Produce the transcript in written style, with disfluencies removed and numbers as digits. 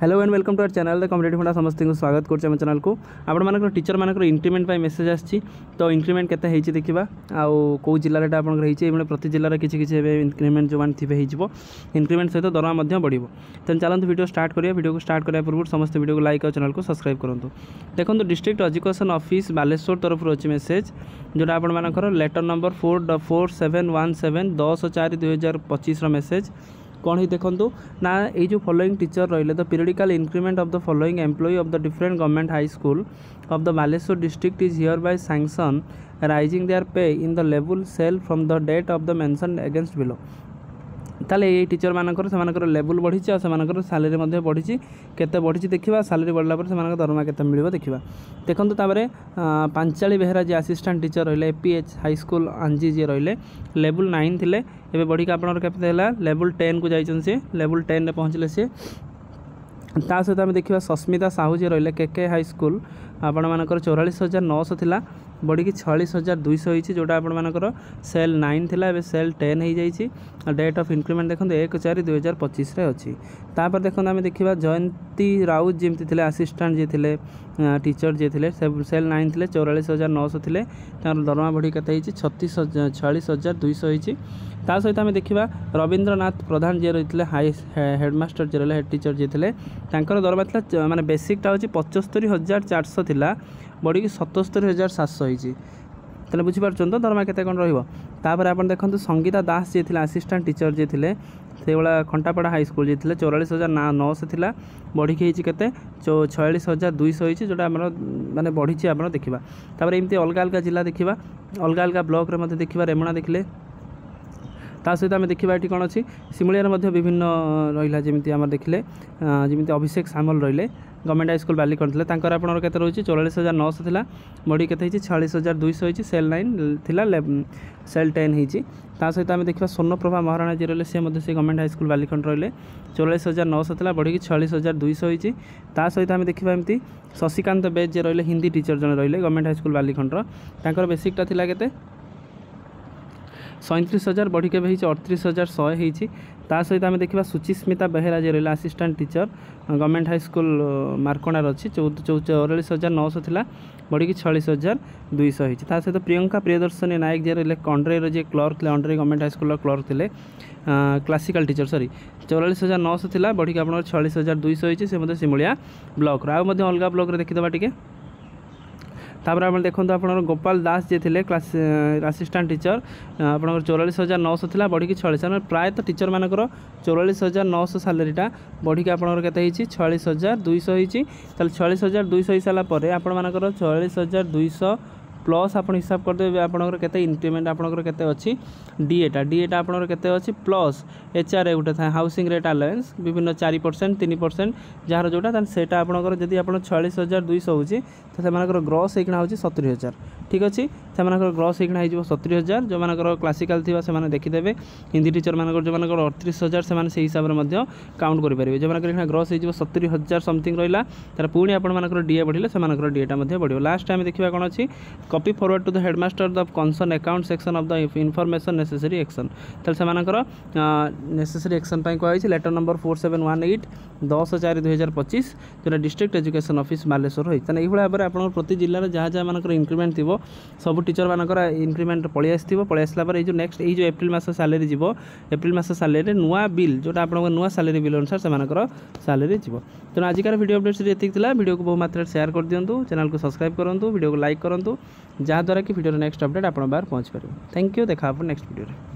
Hello and welcome to our channel the competitive funda समस्त को स्वागत कर चैनल को आपण मानक टीचर मानक इंक्रीमेंट मेसेज आसी तो इंक्रीमेंट केते हेची देखिबा आउ को जिल्ला रे आपन रहिछि एबे प्रति जिल्ला रे किछि किछि इंक्रीमेंट जो मान थिबे हेजिवो इंक्रीमेंट सहित दरमा मध्य बढ़िबो। तो चलंतु वीडियो स्टार्ट करिया। वीडियो को स्टार्ट करिया पूर्व समस्त वीडियो को लाइक और चैनल को सब्सक्राइब करंतु। देखंतु डिस्ट्रिक्ट एजुकेशन ऑफिस बालेश्वर तरफ अछि मेसेज जोटा आपण मानकर लेटर नंबर 44717 10/4/2025 रो मेसेज कौन ही देखूँ ना ये जो फॉलोइंग टीचर रही the periodical increment of the following employ of the different government high school of the Baleswar district is hereby sanction rising their pay in the level cell from the date of the mention against below. ताले ये teacher मानकर से level बढ़ी और से salary बढ़ी केते बढ़ी देखा सालेरी बढ़ला पर से दरमा केते मिलिबो देखा। देखंतु ताबरे पांचाली बेहरा जी असिस्टेंट टीचर रहिले एपीएच हाई स्कूल अंजी जी रहिले लेवल 9 थिले एबे बढ़ी का आपनर केते हैला लेवल 10 को जाइछन से लेवल 10 रे पहुँचले से। ता सहित आम देखा सस्मिता साहू जी रहिले केके हाई स्कूल आपण मानकर 44,900 थिला बढ़ी 46,200 होइछि जोटा आपण मानकर सेल 9 थिला एबे सेल 10 हो जाइछि। डेट ऑफ इंक्रीमेंट देखंतु 1/4/2025 रे अछि। तापर देखंतु आम देखिबा जयंती राउत जेमति थिले असिस्टेंट जे थिले टीचर जे थिले सेल 9 थिले 44,900 थिले तार दरमा बढ़ी केते होइछि 46,200 होइछि। ता सहित आम देखिबा रविंद्रनाथ प्रधान जे रहितले हाई हेडमास्टर जे रहिले हेड टीचर जे थिले तांकर दरमा थिला माने बेसिकटा होछि 75,400 थिला बढ़ी 77,700 होइछि। तले बुझी पारछन तो दरमा केते कोन रहइबो। तापर आपण देखंतु संगीता दास जे थिले असिस्टेंट टीचर जे थिले सेवला खंटापड़ा हाई स्कूल जे थिले 44,900 थिला बढ़ी होइछि केते 46,200 होइछि जोटा हमर माने बढ़ी छि आपण देखिबा। तापर एमती अलगा अलगा जिल्ला देखिबा अलगा अलगा ब्लॉक रे मध्ये देखिबा रेमणा देखिले ता सहित आम देखा ये कौन अच्छी सिमुलिया विभिन्न रहा जमी आम देखिले जमी अभिषेक सामल रहिले गवर्नमेंट हाई स्कूल बाली करते आपंकर केते रही 44,900 थिला बढ़ी के 46,200 होइछि सेल 9 थिला सेल 10 होइछि। ता सहित आम देखा स्वर्णप्रभा महाराणा जी रहिले से गवर्नमेंट हाई स्कूल बालीखंड रहिले 44,900 थिला बढ़ी 46,200 होइछि। ता सहित आम देखा एमती शशिकांत बेज जे रहिले हिंदी टीचर जन रहिले गवर्नमेंट हाई स्कूल बालीखंड तांकर बेसिकटा थिला केते 37,000 बढ़ी के 38,100 होइछि। ता सहित आम देखा सुचिस्मिता बेहेरा जे रहिले assistant teacher government high school मार्कोणार अच्छी 44,900 थिला बढ़ी 46,200 होइछि। ता सहित प्रियंका प्रियदर्शनी नायक जे रहिले कंड्रे जे क्लर्क थे अंड्रे गवर्नमेंट हाई स्कूल क्लर्क थे क्लासिकल टीचर सॉरी 44,900 थिला बढ़ी आप 46,200 होइछि से सिमुलिया ब्लॉक आउ अलग ब्लॉक रे देखिदबा टिके। तापर आप देखो आप गोपाल दास जे थे क्लास असिस्टेंट टीचर आप 44,900 थिला बढ़ी 46,000 प्रायतः टीचर मानकर 44,900 सालेरीटा बढ़ी आपंकर केते 46,200 होइछि। 46,200 हो सारा पर आपण मानकर 46,200 प्लस आप हिसाब करदे आपंकर केते इंक्रीमेंट आपंकर केते अच्छी डीएटा आपंकर केते अच्छी प्लस एचआरए गोटे था हाउसिंग रेट अलाउंस विभिन्न 4% 3% जार जोटा सेटा आपंकर जदि आप 46,200 होची तो से ग्रॉस होना हो 70,000 ठीक अच्छे से ग्रॉस होना हो 70,000 जो मानकर क्लासिकल थी से देखीदे हिंदी टीचर मानकर जो 38,000 से हिसाब से काउंट करेंगे जो मानकर ग्रॉस हो 70,000 समथिंग रहा तार पुणी आपर डीए बढ़े से डीएटा बढ़ो। लास्ट टाइम देखा कौन अच्छी copy forward to the headmaster the concern account section of the information necessary action तो से नेसेसरी एक्शन कहुई लेटर नंबर 4718 10/4/2025 जो डिस्ट्रिक्ट एजुकेशन ऑफिस बालेश्वर रही ये भाव में आप प्रति जिले जहाँ जहाँ मानक इंक्रीमेंट थी सब टीचर मानकर इंक्रीमेंट पलि आसला पर जो नेक्स्ट ये एप्रिल मास सालेरी जीव एप्रिल मास सालेरी नुआ बिल जोटा आप नुआ सालेरी बिल अनुसार से सालेरी जीव। तेणु आजिकार वीडियो अपडेट्स ये वीडियो को बहुत मात्रा शेयर कर दिंतु चैनल को सब्सक्राइब करूँ वीडियो को लाइक करूँ जहाँद्वारा कि वीडियो नेक्स्ट अपडेट आप बाहर पहुँच पारे। थैंक यू देखा नेक्स्ट वीडियो।